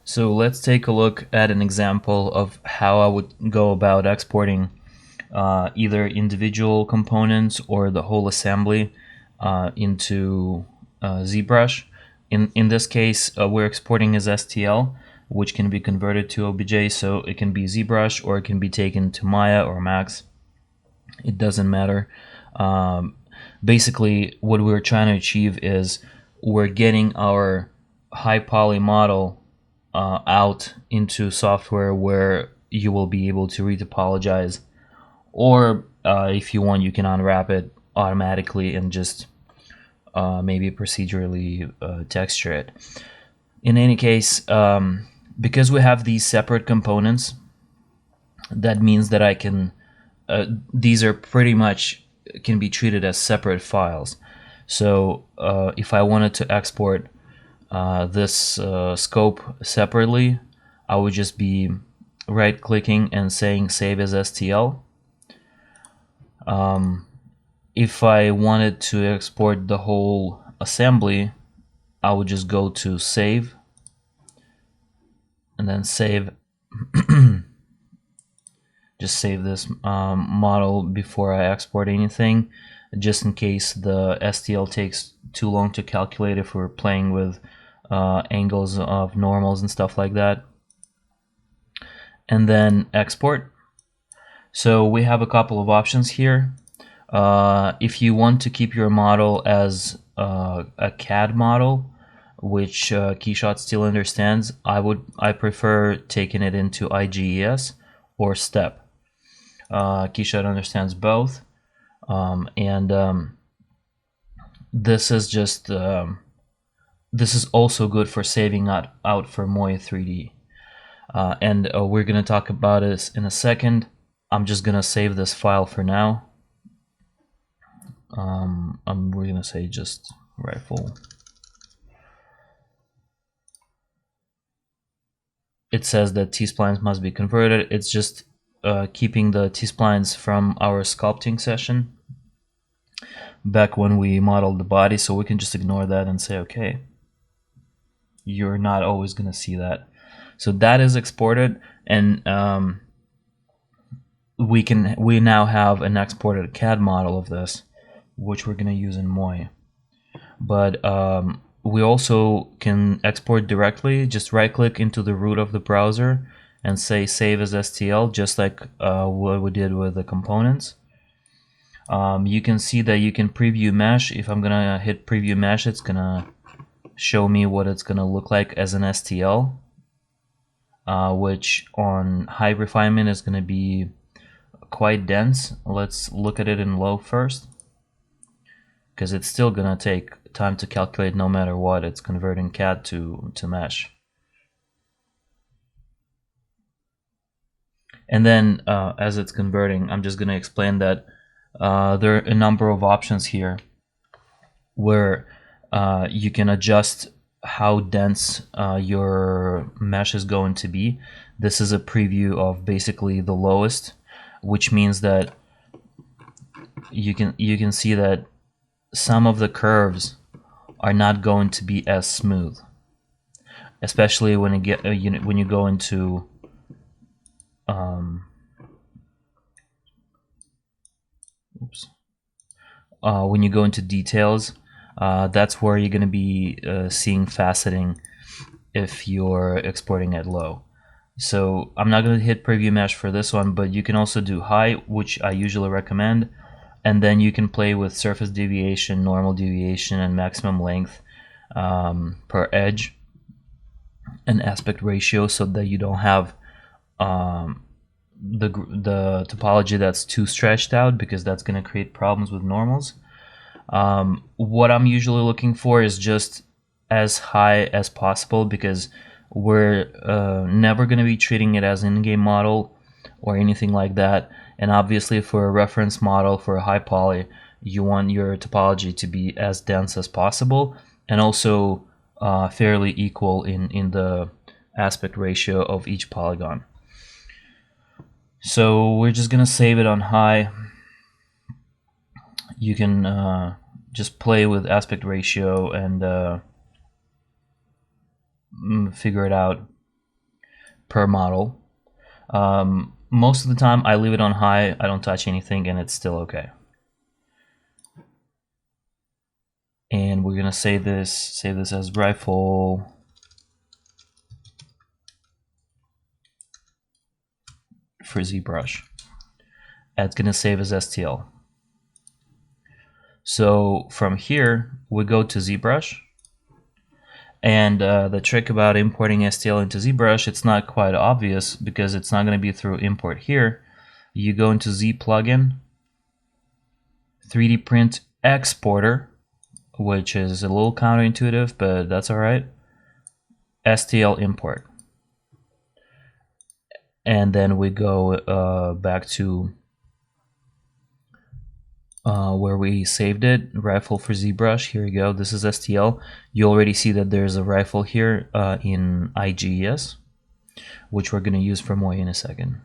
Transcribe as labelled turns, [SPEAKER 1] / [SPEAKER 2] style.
[SPEAKER 1] So let's take a look at an example of how I would go about exporting either individual components or the whole assembly into ZBrush. In this case, we're exporting as STL, which can be converted to OBJ, so it can be ZBrush or it can be taken to Maya or Max. It doesn't matter. Basically, what we're trying to achieve is we're getting our high poly model out into software where you will be able to retopologize, or if you want, you can unwrap it automatically and just maybe procedurally texture it. In any case, because we have these separate components, that means that I can these are pretty much can be treated as separate files. So if I wanted to export this scope separately, I would just be right clicking and saying save as STL. If I wanted to export the whole assembly, I would just go to save and then save. Just save this model before I export anything, just in case the STL takes too long to calculate if we're playing with angles of normals and stuff like that. And then export. So we have a couple of options here. If you want to keep your model as a CAD model, which Keyshot still understands, I prefer taking it into IGES or STEP. Keyshot understands both, and this is just this is also good for saving out for Moya 3D, and we're gonna talk about this in a second. I'm just gonna save this file for now. We're gonna say just rifle. It says that T-splines must be converted. It's just keeping the T-splines from our sculpting session back when we modeled the body, so we can just ignore that and say okay. You're not always gonna see that. So that is exported, and we now have an exported CAD model of this, which we're gonna use in Moy. But we also can export directly. Just right click into the root of the browser and say save as STL, just like what we did with the components. You can see that you can preview mesh. If I'm gonna hit preview mesh, it's gonna show me what it's gonna look like as an STL, which on high refinement is gonna be quite dense. Let's look at it in low first, because it's still gonna take time to calculate no matter what. It's converting CAD to mesh. And then as it's converting, I'm just gonna explain that there are a number of options here where you can adjust how dense your mesh is going to be. This is a preview of basically the lowest, which means that you can see that some of the curves are not going to be as smooth, especially when when you go into when you go into details. That's where you're going to be seeing faceting if you're exporting at low. So I'm not going to hit preview mesh for this one, but you can also do high, which I usually recommend, and then you can play with surface deviation, normal deviation, and maximum length per edge and aspect ratio, so that you don't have the topology that's too stretched out, because that's going to create problems with normals. What I'm usually looking for is just as high as possible, because we're never going to be treating it as an in-game model or anything like that. And obviously for a reference model, for a high poly, you want your topology to be as dense as possible, and also fairly equal in the aspect ratio of each polygon. So we're just gonna save it on high. You can just play with aspect ratio and figure it out per model. Most of the time I leave it on high, I don't touch anything, and it's still okay. And we're gonna save this as rifle for ZBrush. That's gonna save as STL. So from here we go to ZBrush, and the trick about importing STL into ZBrush, it's not quite obvious because it's not going to be through import here. You go into Z plugin, 3D print exporter, which is a little counterintuitive, but that's all right. STL import, and then we go back to where we saved it, rifle for ZBrush. Here we go. This is STL. You already see that there's a rifle here in IGES, which we're going to use for more in a second.